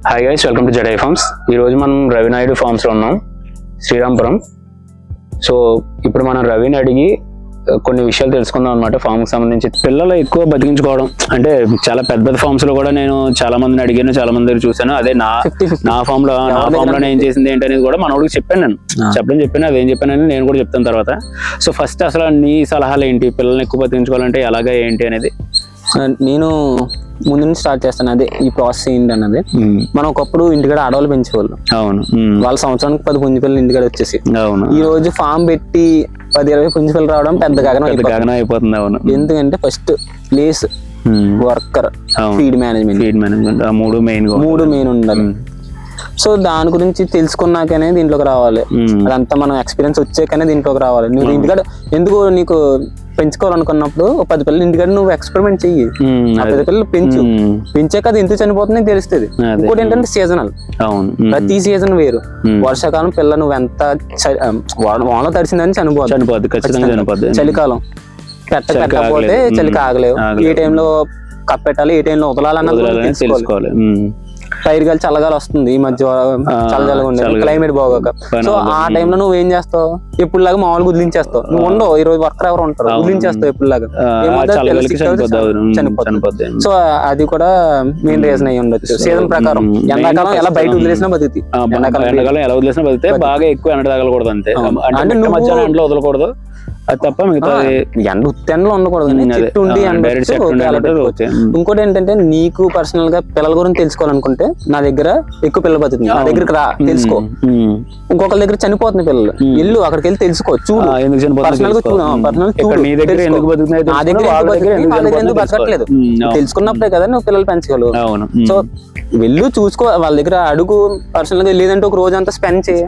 Hi guys, welcome to Jadai farms. ఈరోజు మనం రవినాయుడు ఫార్మ్స్లో ఉన్నాం, శ్రీరాంపురం. సో ఇప్పుడు మనం రవిని అడిగి కొన్ని విషయాలు తెలుసుకుందాం అనమాట. ఫామ్కి సంబంధించి పిల్లలు ఎక్కువ బతికించుకోవడం అంటే చాలా పెద్ద ఫార్మ్స్ లో కూడా నేను చాలా మందిని అడిగాను, చాలా మంది దగ్గర చూసాను. అదే నా ఫామ్ లో నేను చేసింది ఏంటనేది కూడా మనోడికి చెప్పాను. నేను చెప్పాను అదేం చెప్పానని నేను కూడా చెప్తాను తర్వాత. సో ఫస్ట్ అసలు నీ సలహాలు ఏంటి, పిల్లల్ని ఎక్కువ బతికించుకోవాలంటే ఎలాగా ఏంటి అనేది? నేను ముందు నుంచి స్టార్ట్ చేస్తాను. అదే ఈ ప్రాసెస్ ఏంటి అన్నది. మనం ఒకప్పుడు ఇంటికాడ ఆడవాళ్ళు పెంచేవాళ్ళు. అవును. వాళ్ళ సంవత్సరానికి 10 పుంజు పిల్లలు ఇంటికాడ వచ్చేసి. అవును. ఈ రోజు ఫామ్ పెట్టి 10-20 పుంజు పిల్లలు రావడం పెద్ద గగనం అయిపోతుంది. అవును. ఎందుకంటే first place, worker, feed management మూడు మెయిన్ ఉండాలి. సో దాని గురించి తెలుసుకున్నాకనే దీంట్లోకి రావాలి. అదంతా మనం ఎక్స్పీరియన్స్ వచ్చాకనే దీంట్లోకి రావాలి. నువ్వు ఇంటికాడ ఎందుకు నీకు పెంచుకోవాలనుకున్నప్పుడు 10 పిల్లలు ఇంటికాడ నువ్వు ఎక్స్పెరిమెంట్ చెయ్యి. 10 పిల్లలు పెంచాక అది ఎందుకు చనిపోతుంది నీకు తెలుస్తుంది. ఇంకోటి ఏంటంటే సీజనల్, ప్రతి సీజన్ వేరు. వర్షాకాలం పిల్ల నువ్వు ఎంత వాన తడిసిందని చనిపోద్ది. చలికాలం పెట్టకపోతే చలికి ఆగలేవు. ఏ టైంలో కప్పెట్టాలి, ఏ టైంలో వదలాలన్నది తెలుసుకోవాలి. పైరుగాలి చల్లగాలి వస్తుంది, ఈ మధ్య చల్లగా ఉండేది, క్లైమేట్ బాగోక. సో ఆ టైంలో నువ్వు ఏం చేస్తావు, ఎప్పుడులాగా మామూలుగా వదిలించేస్తావు. నువ్వు ఉండవు, ఈ రోజు వర్కర్ ఎవరు ఉంటారు, వదిలించేస్తావు ఎప్పుడులాగా, చనిపోతుంది. సో అది కూడా మెయిన్ రీజన్ అయ్యి ఉండొచ్చు. సీజన్ ప్రకారం ఎండాకాలం ఎలా బయట వదిలేసినా బతుకుతాయి, ఎండాకాలం ఎలా వదిలేసినా బతితే బాగా ఎక్కువ ఎండ తగలకూడదు అంతే. అంటే నువ్వు మధ్యాహ్నం ఎండలో వదలకూడదు, అది తప్ప మిగతా ఎండ ఉత్తెండలో ఉండకూడదు. చెట్టు ఉండి ఇంకోటి ఏంటంటే నీకు పర్సనల్ గా పిల్లల గురించి తెలుసుకోవాలనుకుంటే నా దగ్గర ఎక్కువ పిల్లలు బతుకుతుంది, నా దగ్గరికి రా తెలుసుకో. ఇంకొకరి దగ్గర చనిపోతుంది పిల్లలు, ఇల్లు అక్కడికి వెళ్ళి తెలుసుకో, చూడు. పర్సనల్ గా నా దగ్గర ఎందుకు బతకట్లేదు తెలుసుకున్నప్పుడే కదా నువ్వు పిల్లలు పెంచగలవు. సో వెళ్ళు, చూసుకో, వాళ్ళ దగ్గర అడుగు పర్సనల్ గా. లేదంటే ఒక రోజు అంతా స్పెండ్ చేయి.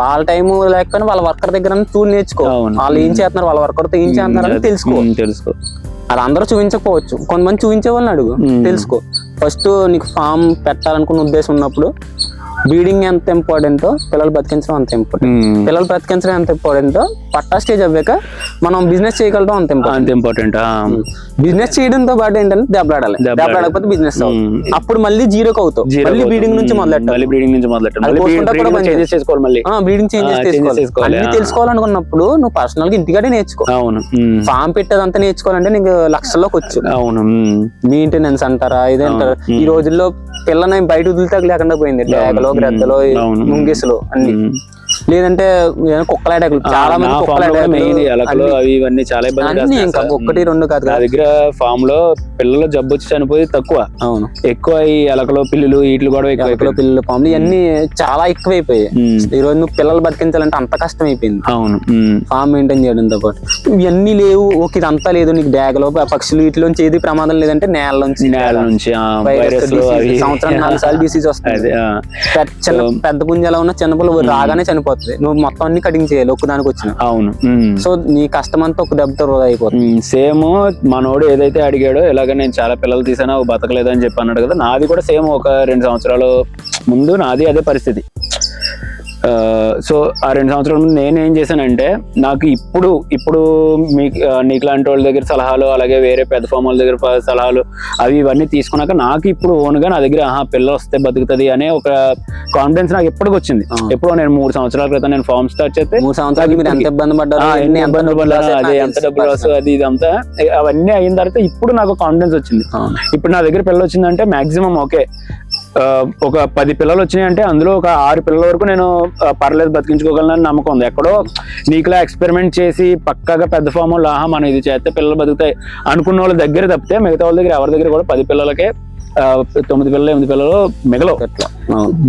వాళ్ళ టైం లేకపోయినా వాళ్ళ వర్కర్ దగ్గర చూడు, నేర్చుకో. వాళ్ళు ఏం చేస్తున్నారు, వాళ్ళ వర్కర్తో ఏం చేస్తున్నారు తెలుసుకో. అది అందరూ చూపించకపోవచ్చు, కొంతమంది చూపించే వాళ్ళని అడుగు, తెలుసుకో. ఫస్ట్ నీకు ఫామ్ పెట్టాలనుకున్న ఉద్దేశం ఉన్నప్పుడు బ్రీడింగ్ ఎంత ఇంపార్టెంటో పిల్లలు బతికించడం అంత ఇంపార్టెంట్. పిల్లలు బతికించడం ఎంత ఇంపార్టెంటో పట్టా స్టేజ్ అవ్వాక మనం బిజినెస్ చేయగలడం అంత ఇంపార్టెంట్. బిజినెస్ చేయడంతో పాటు ఏంటంటే దెబ్బలాడాలి, దెబ్బలాడకపోతే బిజినెస్ అప్పుడు మళ్ళీ జీరోకి అవుతావు. మళ్ళీ బ్రీడింగ్ నుంచి మొదలెట్టాలి. బ్రీడింగ్ చేంజెస్ చేసుకోవాలి. అన్ని తెలుసుకోవాలనుకున్నప్పుడు నువ్వు పర్సనల్ గా ఇంటికాడే నేర్చుకో. ఫామ్ పెట్టేదంతా నేర్చుకోవాలంటే నీకు లక్షల్లోకి వచ్చు. మెయింటెనెన్స్ అంటారా, ఇదేంటారా. ఈ రోజుల్లో పిల్లని బయట వదిలితే లేకుండా పోయింది. డేగలో, గ్రద్దలో, ముంగిసులు అన్ని. లేదంటే కుక్కల అటాకులు, చాలా మంది కుక్కల అటాకులు ఇవన్నీ చాలా ఇబ్బంది. ఇంకా 1-2 కాదు. నా దగ్గర ఫామ్ లో పిల్లలు జబ్బు వచ్చి చనిపోయి తక్కువ, అవును, ఎక్కువ ఈ ఎలకలు, పిల్లులు, వీటిలు కూడా ఎక్కువ. పిల్లలు, పాములు ఇవన్నీ చాలా ఎక్కువైపోయాయి. ఈ రోజు నువ్వు పిల్లలు బతికించాలంటే అంత కష్టం అయిపోయింది. అవును. ఫామ్ మెయింటైన్ చేయడంతో పాటు ఇవన్నీ లేవు. ఓకే, ఇదంతా లేదు నీకు. డేగలో, పక్షులు, వీటిలోంచి ఏది ప్రమాదం లేదంటే నేల నుంచి సంవత్సరం 4 సార్లు డిసీజ్ వస్తుంది. పెద్ద పుంజ ఎలా ఉన్నా చిన్న పుల్ల రాగానే చనిపోతుంది. నువ్వు మొత్తం అన్ని కటింగ్ చేయాలి ఒక్కదానికి వచ్చిన. అవును. సో నీ కష్టం అంతా ఒక దెబ్బతో వృధా అయిపోతుంది. సేమ్ మనోడు ఏదైతే అడిగాడో, ఇలాగ నేను చాలా పిల్లలు తీసాను అవి బతకలేదు అని చెప్పి అన్నాడు కదా, నాది కూడా సేమ్ ఒక 2 సంవత్సరాలు ముందు నాది అదే పరిస్థితి. సో ఆ 2 సంవత్సరాల ముందు నేనేం చేశానంటే, నాకు ఇప్పుడు నీకు లాంటి వాళ్ళ దగ్గర సలహాలు, అలాగే వేరే పెద్ద ఫామ్ వాళ్ళ దగ్గర సలహాలు ఇవన్నీ తీసుకున్నాక నాకు ఇప్పుడు ఓన్గా నా దగ్గర పిల్లలు వస్తే బతుకుతుంది అనే ఒక కాన్ఫిడెన్స్ నాకు ఎప్పటికి వచ్చింది. ఎప్పుడో నేను 3 సంవత్సరాల క్రితం నేను ఫామ్ స్టార్ట్ చేస్తే 3 సంవత్సరాలు మీరు ఎంత ఇబ్బంది పడ్డారు, అదే ఎంత డబ్బులు వస్తుంది, అది ఇదంతా అవన్నీ అయిన తర్వాత ఇప్పుడు నాకు కాన్ఫిడెన్స్ వచ్చింది. ఇప్పుడు నా దగ్గర పిల్లలు వచ్చిందంటే మాక్సిమం ఓకే, ఒక 10 పిల్లలు వచ్చినాయి అంటే అందులో ఒక 6 పిల్లల వరకు నేను పర్లేదు బతికించుకోగలను నమ్మకం ఉంది. ఎక్కడో నీకులా ఎక్స్పెరిమెంట్ చేసి పక్కాగా పెద్ద ఫామ్ వాళ్ళు మనం ఇది చేస్తే పిల్లలు బతుకుతాయి అనుకున్న వాళ్ళ దగ్గర తప్పితే మిగతా వాళ్ళ దగ్గర ఎవరి దగ్గర కూడా 10 పిల్లలకే 9 పిల్లలు 8 పిల్లలు మిగలవు.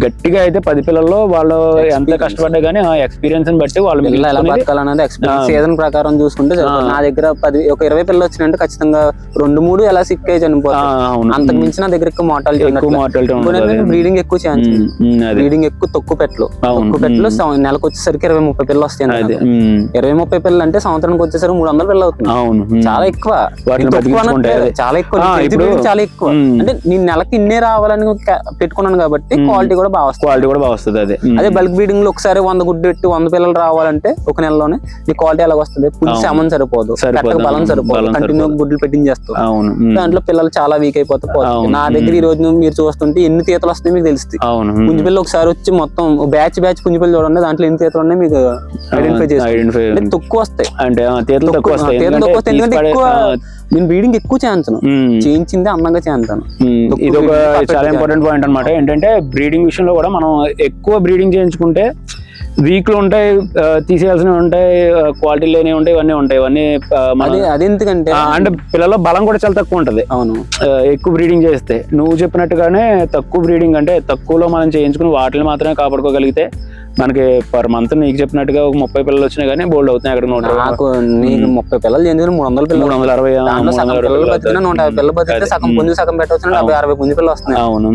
గట్టిగా అయితే 10 పిల్లల్లో వాళ్ళు ఎంత కష్టపడ్డా గానీ ఎక్స్పీరియన్స్ బట్టి వాళ్ళు ఎలా బతకాలన్నది సీజన్ ప్రకారం చూసుకుంటే నా దగ్గర 20 పిల్లలు వచ్చినంటే ఖచ్చితంగా 2-3 ఎలా సిక్ అయ్యి చనిపోతాయి. అంతకు మించి నా దగ్గర ఎక్కువ మార్టాలిటీ, బ్రీడింగ్ ఎక్కువ ఛాన్స్, బ్రీడింగ్ ఎక్కువ తక్కువ పెట్టలు. నెలకు వచ్చేసరికి 20-30 పిల్లలు వస్తాయి. 20-30 పిల్లలు అంటే సంవత్సరానికి వచ్చేసరికి 300 పిల్లలు అవుతుంది. చాలా ఎక్కువ, చాలా ఎక్కువ, చాలా ఎక్కువ. అంటే నేను నెలకి ఇన్నే రావాలని పెట్టుకున్నాను కాబట్టి క్వాలిటీ కూడా బాగా వస్తుంది. క్వాలిటీ కూడా బాగా వస్తుంది. అదే బల్క్ బ్రీడింగ్ లో ఒకసారి 100 గుడ్డు పెట్టి 100 పిల్లలు రావాలంటే ఒక నెలలోనే ఈ క్వాలిటీ ఎలా వస్తుంది? పులుసు అమన్ సరిపోదు, బలం సరిపోదు, కంటిన్యూ గుడ్లు పెట్టించేస్తాం. దాంట్లో పిల్లలు చాలా వీక్ అయిపోతాయి. నా దగ్గర ఈ రోజు మీరు చూస్తుంటే ఎన్ని తీతలు వస్తాయి మీకు తెలుస్తుంది. పుంజు పిల్లలు ఒకసారి వచ్చి మొత్తం బ్యాచ్ పుంజు పిల్లలు చూడండి, దాంట్లో ఎన్ని తీతలు ఉన్నాయి మీకు ఐడెంటిఫై చేసి తక్కువ వస్తాయి. అంటే తీతలు తక్కువ వస్తాయి, ఎందుకంటే ఎక్కువ నేను బ్రీడింగ్ ఎక్కువ చేయించాను, చేయించింది అందంగా చేయించాను. ఇది ఒక చాలా ఇంపార్టెంట్ పాయింట్ అన్నమాట. ఏంటంటే బ్రీడింగ్ విషయంలో కూడా మనం ఎక్కువ బ్రీడింగ్ చేయించుకుంటే వీక్ లో ఉంటాయి, తీసేయాల్సినవి ఉంటాయి, క్వాలిటీ లేనివి ఉంటాయి, ఇవన్నీ ఉంటాయి. ఇవన్నీ అదెందుకంటే అంటే పిల్లల బలం కూడా చాలా తక్కువ ఉంటది. అవును, ఎక్కువ బ్రీడింగ్ చేస్తే. నువ్వు చెప్పినట్టుగానే తక్కువ బ్రీడింగ్ అంటే తక్కువలో మనం చేయించుకుని వాటిని మాత్రమే కాపాడుకోగలిగితే మనకి పర్ మంత్ నీకు చెప్పినట్టుగా ఒక 30 పిల్లలు వచ్చినా కానీ బోల్డ్ అవుతున్నాయి. అక్కడ నాకు నీకు 30 పిల్లలు చేయించుకుని 300 పిల్లలు, 360 150 పిల్లలు బతికితే సగం పుంజు సగం పెట్టవచ్చు, 50-60 పుంజు పిల్లలు వస్తున్నాయి. అవును,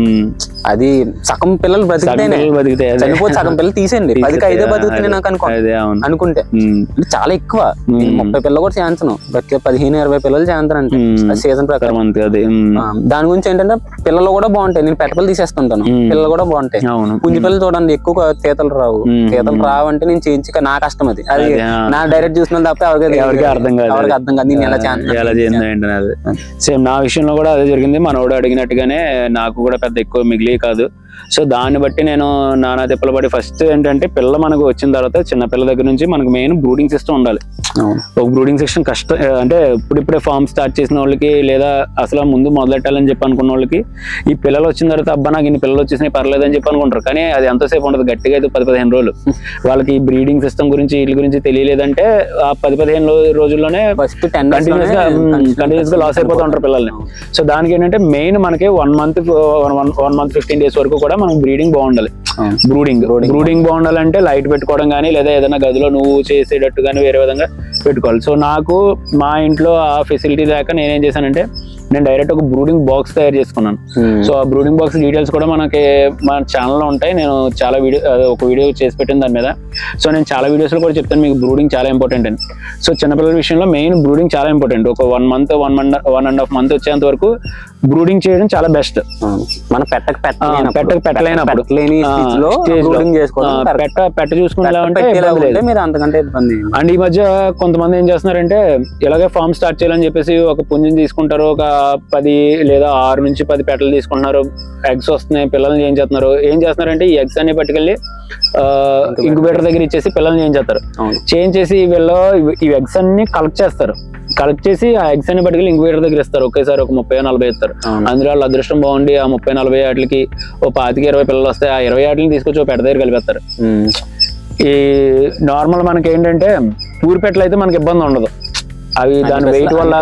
అది సగం పిల్లలు బతికితే చనిపోతే సగం పిల్లలు తీసేయండి, 10-5 బతుకుతున్నాయి నాకు అనుకుంటే చాలా ఎక్కువ. 30 పిల్లలు కూడా చేయించను, 15-20 పిల్లలు చేయించానంటే సీజన్ ప్రకారం. దాని గురించి ఏంటంటే పిల్లలు కూడా బాగుంటాయి, నేను పెట్టపల్లి తీసేస్తుంటాను, పిల్లలు కూడా బాగుంటాయి. పుంజు పిల్లలు చూడండి ఎక్కువ తీతలు రావు రావంటే నేను చేయించి నా కష్టం అది. అది నా డైరెక్ట్ చూసిన తప్ప ఎవరికి అర్థం కాదు నేను ఎలా చేయాలి. సేమ్ నా విషయంలో కూడా అదే జరిగింది. మనోడు అడిగినట్టుగానే నాకు కూడా పెద్ద ఎక్కువ మిగిలి కాదు. సో దాన్ని బట్టి నేను నానా తిప్పలు పడి ఫస్ట్ ఏంటంటే పిల్ల మనకు వచ్చిన తర్వాత చిన్న పిల్ల దగ్గర నుంచి మనకు మెయిన్ బ్రూడింగ్ సిస్టమ్ ఉండాలి. ఒక బ్రూడింగ్ సిస్టమ్ కష్టం అంటే ఇప్పుడిప్పుడే ఫార్మ్ స్టార్ట్ చేసిన వాళ్ళకి లేదా అసలు ముందు మొదలెట్టాలని చెప్పి అనుకున్న వాళ్ళకి ఈ పిల్లలు వచ్చిన తర్వాత అబ్బా నాకు ఇన్ని పిల్లలు వచ్చేసినాయి పర్లేదు అని చెప్పి అనుకుంటారు. కానీ అది ఎంతసేపు ఉండదు, గట్టిగా అయితే 10-15 రోజులు. వాళ్ళకి ఈ బ్రీడింగ్ సిస్టమ్ గురించి వీటి గురించి తెలియలేదంటే ఆ 10-15 రోజుల్లోనే కంటిన్యూస్ గా లాస్ అయిపోతూ ఉంటారు పిల్లల్ని. సో దానికి ఏంటంటే మెయిన్ మనకి 1 మంత్ 15 days వరకు కూడా మనకు బ్రీడింగ్ బాగుండాలి. బ్రూడింగ్ బాగుండాలంటే లైట్ పెట్టుకోవడం కానీ లేదా ఏదైనా గదిలో నువ్వు చేసేటట్టు కానీ వేరే విధంగా పెట్టుకోవాలి. సో నాకు మా ఇంట్లో ఆ ఫెసిలిటీ దాకా నేనేం చేశానంటే నేను డైరెక్ట్ ఒక బ్రూడింగ్ బాక్స్ తయారు చేసుకున్నాను. సో ఆ బ్రూడింగ్ బాక్స్ డీటెయిల్స్ కూడా మనకి మన ఛానల్లో ఉంటాయి. నేను చాలా ఒక వీడియో చేసి పెట్టిన దాని మీద. సో నేను చాలా వీడియోస్ లో కూడా చెప్తాను మీకు బ్రూడింగ్ చాలా ఇంపార్టెంట్ అని. సో చిన్నపిల్లల విషయంలో మెయిన్ బ్రూడింగ్ చాలా ఇంపార్టెంట్. ఒక 1 month 1.5 month వచ్చేంత వరకు బ్రూడింగ్ చేయడం చాలా బెస్ట్. మన పెట్టలేనప్పుడు పెట్ట చూసుకునేలాంటే అండ్ ఈ మధ్య కొంతమంది ఏం చేస్తున్నారంటే ఇలాగే ఫార్మ్ స్టార్ట్ చేయాలని చెప్పేసి ఒక పుంజుని తీసుకుంటారు, ఒక 10 లేదా 6 నుంచి 10 పెట్టలు తీసుకుంటున్నారు, ఎగ్స్ వస్తున్నాయి, పిల్లల్ని ఏం చేస్తున్నారంటే ఈ ఎగ్స్ అన్ని పట్టుకెళ్ళి ఇంక్యుబేటర్ దగ్గర ఇచ్చేసి పిల్లల్ని చేంజ్ చేసి వీళ్ళు ఈ ఎగ్స్ అన్ని కలెక్ట్ చేసి ఆ ఎగ్స్ అన్ని పట్టుకెళ్ళి ఇంక్యుబేటర్ దగ్గర ఇస్తారు. ఒకేసారి ఒక 30-40 ఇస్తారు. అందులో వాళ్ళ అదృష్టం బాగుండి ఆ 30-40 వాటికి ఓ 25-20 పిల్లలు వస్తాయి. ఆ 20 వాటిని తీసుకొచ్చి ఒక పెట్ట దగ్గర కలిపేస్తారు. ఈ నార్మల్ మనకి ఏంటంటే ఊరి పెట్టలు అయితే మనకి ఇబ్బంది ఉండదు, అవి దాని వెయిట్ వల్ల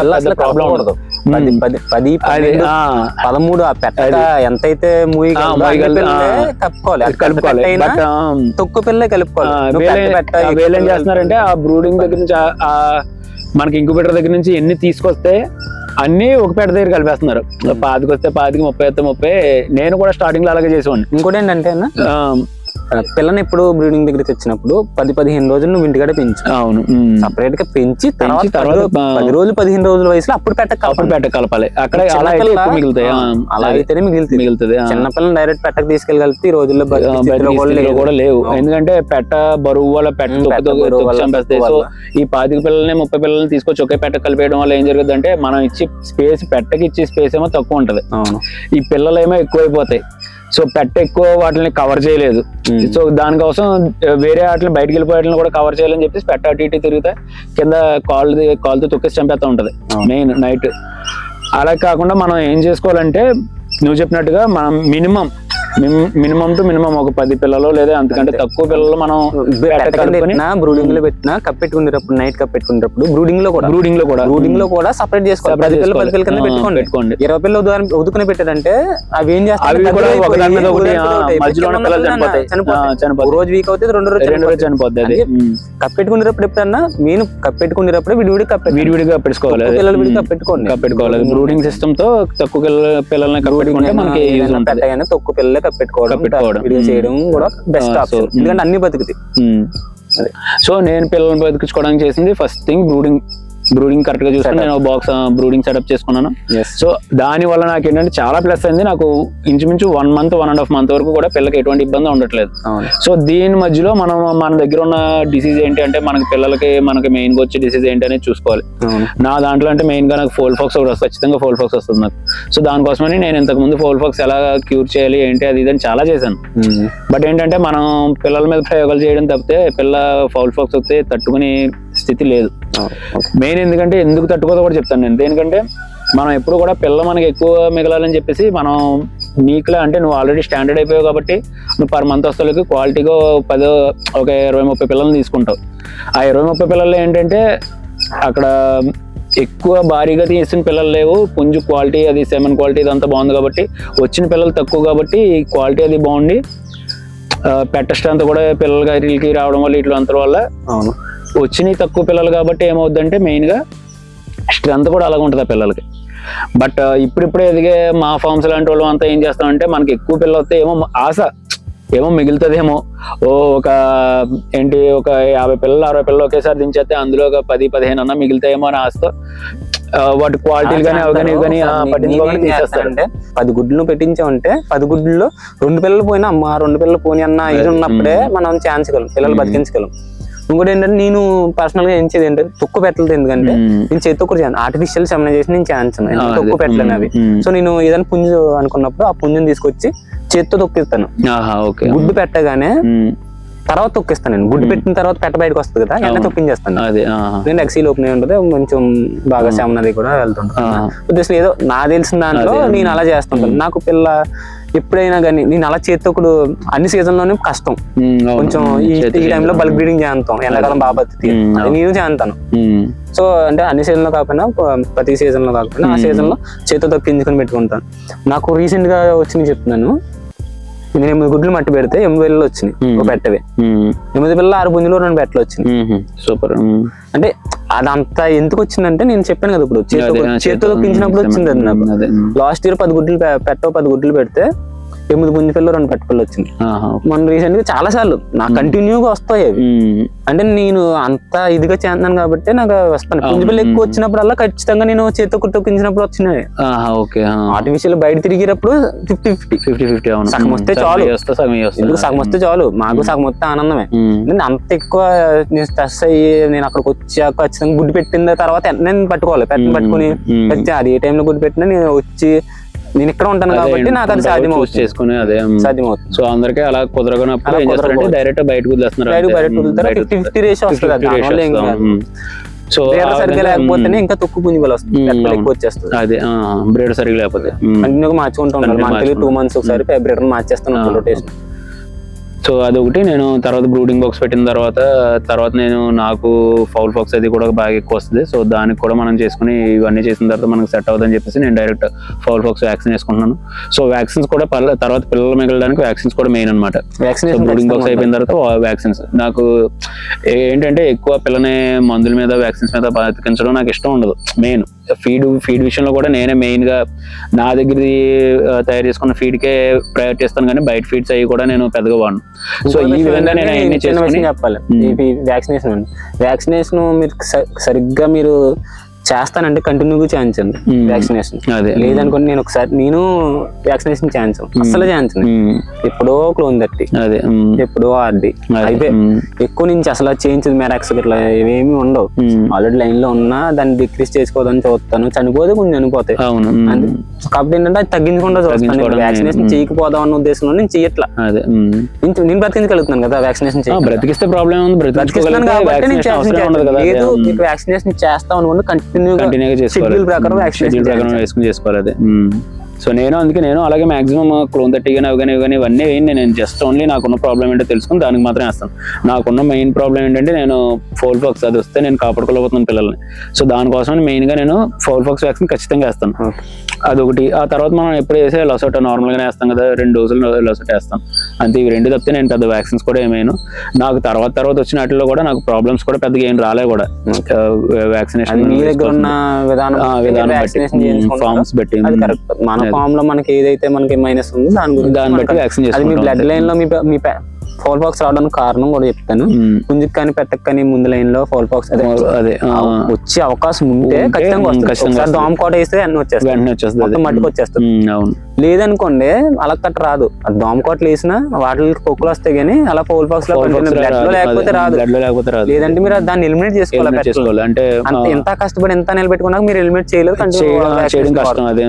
ప్రాబ్లం ఉండదు. 10-13 ఆ పెట్ట ఎంతైతే కలుపుకోవాలి, తొక్కు పిల్లలే కలుపుకోవాలి. వీళ్ళు ఏం చేస్తున్నారంటే ఆ బ్రూడింగ్ దగ్గర నుంచి మనకి ఇంక్యుబేటర్ దగ్గర నుంచి ఎన్ని తీసుకొస్తే అన్ని ఒక పెట్ట దగ్గర కలిపేస్తున్నారు. 25 వస్తే 25, 30 వస్తే 30. నేను కూడా స్టార్టింగ్ లో అలాగే చేసేవాడిని. ఇంకోటి ఏంటంటే పిల్లని ఎప్పుడు బ్రీడింగ్ దగ్గర తెచ్చినప్పుడు 10-15 రోజులు నువ్వు ఇంటికాడ పెంచు. అవును, సపరేట్ గా పెంచి తర్వాత 10 రోజులు 15 రోజుల వయసులో అప్పుడు పెట్ట కలపాలి. అక్కడ అలా అయితేనే మిగులుతుంది. చిన్నపిల్లని డైరెక్ట్ పెట్టకు తీసుకెళ్ళి కలిపి ఈ రోజుల్లో కూడా లేవు. ఎందుకంటే పెట్ట బరువు వల్ల పెట్ట చంపేస్తాయి. సో ఈ 25 పిల్లల్ని 30 పిల్లల్ని తీసుకొచ్చి ఒకే పెట్ట కలిపేయడం వల్ల ఏం జరుగుతుంది అంటే మనం ఇచ్చి పెట్టకి ఇచ్చే స్పేస్ ఏమో తక్కువ ఉంటది, ఈ పిల్లలు ఏమో ఎక్కువైపోతాయి. సో పెట్ట ఎక్కువ వాటిని కవర్ చేయలేదు. సో దానికోసం వేరే వాటిని బయటకు వెళ్ళిపోయేటిని కూడా కవర్ చేయాలని చెప్పేసి పెట్ట అటు ఇటు తిరిగితే కింద కాలుతో తొక్కేసి చంపేస్తా ఉంటది మెయిన్ నైట్. అలా కాకుండా మనం ఏం చేసుకోవాలంటే నువ్వు చెప్పినట్టుగా మనం మినిమం టు మినిమం ఒక 10 పిల్లలు లేదా అంతకంటే తక్కువ పిల్లలు మనం బ్రూడింగ్ లో పెట్టినా కప్పెట్టుకునేటప్పుడు నైట్ కప్పెట్టుకునేటప్పుడు బ్రూడింగ్ లో కూడా సపరేట్ చేసుకోవాలి. 10 పిల్లలు కింద పెట్టుకోండి. 20 పిల్లలు ఉదుకుని పెట్టారంటే అవి ఏం చేస్తారు, రోజు వీక్ అవుతుంది, 2 రోజు చనిపోద్ది. కప్పెట్టుకునేటప్పుడు ఎప్పుడన్నా నేను కప్పెట్టుకునేటప్పుడు విడివిడిగా పెట్టుకోవాలి. పిల్లలు విడిగా కప్పెట్టుకోవాలి. బ్రూడింగ్ సిస్టమ్ తో తక్కువ పిల్లల్ని కప్పెట్టుకుంటే మనకి తక్కువ పిల్లలే కప్పెట్టుకోవడం చేయడం కూడా బెస్ట్ ఆప్షన్, ఎందుకంటే అన్ని బతుకుతాయి. సో నేను పిల్లల్ని బతికించుకోవడానికి చేసింది ఫస్ట్ థింగ్ బ్రూడింగ్ కరెక్ట్ గా చూసుకుని నేను బాక్స్ బ్రూడింగ్ సెటప్ చేసుకున్నాను. సో దాని వల్ల నాకు ఏంటంటే చాలా ప్లస్ అయింది. నాకు ఇంచుమించు 1 month 1.5 month వరకు కూడా పిల్లకి ఎటువంటి ఇబ్బంది ఉండట్లేదు. సో దీని మధ్యలో మనం మన దగ్గర ఉన్న డిసీజ్ ఏంటి అంటే మనకి మెయిన్ గా వచ్చే డిసీజ్ ఏంటి అనేది చూసుకోవాలి. నా దాంట్లో అంటే మెయిన్ గా నాకు ఫోల్ ఫాక్స్ ఒకటి వస్తుంది, ఖచ్చితంగా ఫోల్ ఫాక్స్ వస్తుంది నాకు. సో దానికోసమని నేను ఇంతకు ముందు ఫోల్ ఫాక్స్ ఎలా క్యూర్ చేయాలి ఏంటి అది ఇదని చాలా చేశాను. బట్ ఏంటంటే మనం పిల్లల మీద ప్రయోగాలు చేయడం తప్పితే పిల్ల ఫౌల్ ఫాక్స్ వస్తే తట్టుకునే స్థితి లేదు. మెయిన్ ఎందుకు తట్టుకోదో కూడా చెప్తాను నేను. దేనికంటే మనం ఎప్పుడు కూడా పిల్ల మనకి ఎక్కువ మిగలాలని చెప్పేసి మనం నీకులా అంటే నువ్వు ఆల్రెడీ స్టాండర్డ్ అయిపోయావు కాబట్టి నువ్వు పర్ మంత్ వస్తువులకి క్వాలిటీగా ఒక 20-30 పిల్లల్ని తీసుకుంటావు. ఆ 20-30 పిల్లల్లో ఏంటంటే అక్కడ ఎక్కువ భారీగా తీసిన పిల్లలు లేవు, పుంజు క్వాలిటీ అది సెమెన్ క్వాలిటీ ఇదంతా బాగుంది కాబట్టి వచ్చిన పిల్లలు తక్కువ కాబట్టి క్వాలిటీ అది బాగుండి పెట్ట స్ట్రెంత్ కూడా పిల్లలకి రావడం వల్ల ఇట్లా అంతల వల్ల వచ్చినాయి తక్కువ పిల్లలు కాబట్టి ఏమవుద్దంటే మెయిన్గా స్ట్రెంత్ కూడా అలాగ ఉంటుంది ఆ పిల్లలకి. బట్ ఇప్పుడిప్పుడే ఎదిగే మా ఫార్మ్స్ లాంటి వాళ్ళు అంతా ఏం చేస్తామంటే మనకి ఎక్కువ పిల్లలు వస్తే ఏమో ఆశ ఏమో మిగులుతుందేమో, ఒక 50 పిల్లలు 60 పిల్లలు ఒకేసారి దించేస్తే అందులో ఒక 10-15 అన్న మిగులుతాయేమో అని ఆశతో వాటి క్వాలిటీలు కానీ అవి కానీ పట్టించుకోవాలని తీసేస్తారంటే 10 గుడ్లు పెట్టించామంటే 10 గుడ్లలో 2 పిల్లలు పోయినా అమ్మ 2 పిల్లలు పోనీ అన్న ఇది ఉన్నప్పుడే మనం ఛాన్స్ ఇవ్వగలం, పిల్లలు బతికించగలం. ఇంకోటి ఏంటంటే నేను పర్సనల్ గా ఏం చేది ఏంటంటే తొక్కు పెట్టలేదు. ఎందుకంటే నేను చేతి తొక్కు ఆర్టిఫిషియల్ సెమినైజేషన్ నేను ఛాన్స్ తొక్కు పెట్టలేను అవి. సో నేను ఏదైనా పుంజు అనుకున్నప్పుడు ఆ పుంజుని తీసుకొచ్చి చేతితో తొక్కిస్తాను. గుడ్డు పెట్టగానే తర్వాత తొక్కిస్తాను నేను. గుడ్డు పెట్టిన తర్వాత పెట్ట బయటకు వస్తుంది కదా, వెంటనే తొక్కించేస్తాను. నేను ఎక్సీల్ ఓపెన్ ఉంటుంది కొంచెం బాగా సెమినరీ కూడా వెళ్తుంటాను. ఉద్దేశం ఏదో నా తెలిసిన దాంట్లో నేను అలా చేస్తుంటాను. నాకు పిల్ల ఎప్పుడైనా కానీ నేను అలా చేతితోకుడు అన్ని సీజన్ లోనే కష్టం. కొంచెం ఈ టైంలో బల్క్ బ్రీడింగ్ చేస్తాం, ఎండాకాలం బాగా బతికి నేను చేస్తాను. సో అంటే అన్ని సీజన్ లో కాకపోయినా ప్రతి సీజన్ లో కాకపోయినా ఆ సీజన్ లో చేతితో తొక్కించుకొని పెట్టుకుంటాను. నాకు రీసెంట్ గా వచ్చింది చెప్తున్నాను. నేను 8 గుడ్లు మట్టి పెడితే 8 పిల్లలు వచ్చినాయి ఒక పెట్టవే. 8 పిల్లలు 6 పుంజులు 2 పెట్టలు వచ్చినాయి. సూపర్. అంటే అదంతా ఎందుకు వచ్చిందంటే నేను చెప్పాను కదా ఇప్పుడు చేతితో తొక్కించినప్పుడు వచ్చింది అది నాకు. లాస్ట్ ఇయర్ 10 గుడ్లు 10 గుడ్లు పెడితే 8 పుంజు పిల్లలు 2 పెట్ట పిల్లలు వచ్చింది. మొన్న రీసెంట్ గా చాలా సార్లు నాకు కంటిన్యూగా వస్తాయి అవి. అంటే నేను అంత ఇదిగా చేస్తున్నాను కాబట్టి నాకు వస్తాను. పుంజు పిల్లలు ఎక్కువ వచ్చినప్పుడల్లా ఖచ్చితంగా నేను చేతితో తొక్కించినప్పుడు వచ్చినాయి. ఆర్టిఫిషియల్ బయట తిరిగేటప్పుడు 50-50 సగం వస్తే చాలు. ఎందుకు సగం వస్తే చాలు, మాకు సగం వస్తే ఆనందమే. అంత ఎక్కువ నేను స్ట్రెస్ అయ్యి నేను అక్కడికి వచ్చాక ఖచ్చితంగా గుడ్డు పెట్టిన తర్వాత నేను పట్టుకోవాలి. పట్టుకుని అది ఏ టైంలో గుడ్డు పెట్టినా నేను వచ్చి నేను ఇక్కడ ఉంటాను కాబట్టి నాకు అది సాధ్యమవుతుంది. సో అందరికీ అలా కుదరగనప్పుడు డైరెక్ట్ బయట కుదిలేస్తున్నారు. 50-50 రేషియో వస్తుంది. సో సరిగ్గా లేకపోతేనే ఇంకా తక్కువ పుంజులు వస్తుంది, ఎక్కువ వచ్చేస్తుంది. అదే బ్రీడ్ సరిగ్గా లేకపోతే కంటిన్యూగా మార్చుకుంటూ ఉంటాను. మంత్లీ 2 months ఒకసారి బ్రీడర్ మార్చేస్తాను రొటేషన్. సో అదొకటి. నేను తర్వాత బ్రూడింగ్ బాక్స్ పెట్టిన తర్వాత నేను నాకు ఫౌల్ ఫాక్స్ అది కూడా బాగా ఎక్కువ వస్తుంది. సో దానికి కూడా మనం చేసుకుని ఇవన్నీ చేసిన తర్వాత మనకు సెట్ అవుతుందని చెప్పేసి నేను డైరెక్ట్ ఫౌల్ ఫాక్స్ వ్యాక్సిన్ వేసుకుంటున్నాను. సో వ్యాక్సిన్స్ కూడా తర్వాత పిల్లలు మిగలడానికి వ్యాక్సిన్స్ కూడా మెయిన్ అనమాట. బ్రూడింగ్ బాక్స్ అయిపోయిన తర్వాత వ్యాక్సిన్స్ నాకు ఏంటంటే ఎక్కువ పిల్లని మందుల మీద వ్యాక్సిన్స్ మీద బతికించడం నాకు ఇష్టం ఉండదు. మెయిన్ ఫీడ్ విషయంలో కూడా నేనే మెయిన్ గా నా దగ్గర తయారు చేసుకున్న ఫీడ్ కే ప్రయారిటీ ఇస్తాను, కానీ బయట ఫీడ్స్ అవి కూడా నేను పెద్దగా వాడను. సో ఈ విధంగా నేను చెప్పాలి. వ్యాక్సినేషన్ మీరు సరిగ్గా మీరు చేస్తానంటే కంటిన్యూగా చేయించండి వ్యాక్సినేషన్. లేదనుకోండి నేను వ్యాక్సినేషన్ చేయించాను, అస్సలు చేయించండి. ఎప్పుడో క్లోన్ 30, ఎప్పుడో ఆర్డి అయితే ఎక్కువ నుంచి అసలు చేయించదు. మెరాక్స్ ఇట్లా ఏమేమి ఉండవు. ఆల్రెడీ లైన్ లో ఉన్నా దాన్ని డిక్రీజ్ చేసుకోవద్దని చూస్తాను. చనిపోతే కొంచెం చనిపోతాయి. కాబట్టి ఏంటంటే అది తగ్గించకుండా చూస్తాను. వ్యాక్సినేషన్ చేయకపోదాం అన్న ఉద్దేశంలో నేను చెయ్యట్లా. నేను బ్రతికించగలుగుతున్నాను కదా వ్యాక్సినేషన్ బ్రతికిస్తే ప్రాబ్లం ఉంది. లేదు మీకు వ్యాక్సినేషన్ చేస్తాం అనుకోండి కంటిన్యూగా చేసుకోవాలి. అదే సో అందుకే నేను అలాగే మాక్సిమం క్లోన్ 30 కానీ ఇవన్నీ వేయండి. నేను జస్ట్ ఓన్లీ నాకున్న ప్రాబ్లం ఏంటో తెలుసుకుని దానికి మాత్రమే వేస్తాను. నాకున్న మెయిన్ ప్రాబ్లం ఏంటంటే నేను ఫౌల్ ఫాక్స్ అది వస్తే నేను కాపాడుకోలేకపోతున్నాను పిల్లల్ని. సో దానికోసం మెయిన్ గా నేను ఫౌల్ ఫాక్స్ వ్యాక్సిన్ ఖచ్చితంగా వేస్తాను. అదొకటి. ఆ తర్వాత మనం ఎప్పుడు వేసే లసోటా నార్మల్ గానే వేస్తాం కదా, 2 డోసులు లసోటా వేస్తాం అంతే. ఇవి 2 తప్పితే నేను పెద్ద వ్యాక్సిన్స్ కూడా ఏమైనా నాకు తర్వాత వచ్చిన వాటిలో కూడా నాకు ప్రాబ్లమ్స్ కూడా పెద్దగా ఏం రాలే కూడా. వ్యాక్సినేషన్ ఫార్మ్స్ బట్టి ఫామ్ లో మనకి ఏదైతే మనకి మైనస్ ఉందో దాన్ని బట్టి వ్యాక్సిన్ చేసుకోవాలి. మీ బ్లడ్ లైన్ లో మీ ఫౌల్ పాక్స్ రావడానికి కారణం కూడా చెప్తాను. పుంజుకి కానీ పెట్టకు కానీ ముందు లైన్ లో ఫౌల్ పాక్స్ అదే వచ్చే అవకాశం ఉంటే ఖచ్చితంగా వస్తుంది. దోమ కోట వేస్తే అన్ని వచ్చేస్తుంది, మట్టుకు వచ్చేస్తుంది. అవును, లేదనుకోండి అలా కట్ట రాదు. అది దోమ కోటలు వేసినా వాటికి పొక్కులు వస్తాయి కానీ అలా ఫౌల్ పాక్స్ లో లేకపోతే రాదు. లేదంటే మీరు దాన్ని ఎలిమినేట్ చేసుకోవాలి. అంటే ఎంత కష్టపడి ఎంత నిలబెట్టుకున్నాక మీరు ఎలిమినేట్ చేయలేదు. చేయడం కష్టం. అదే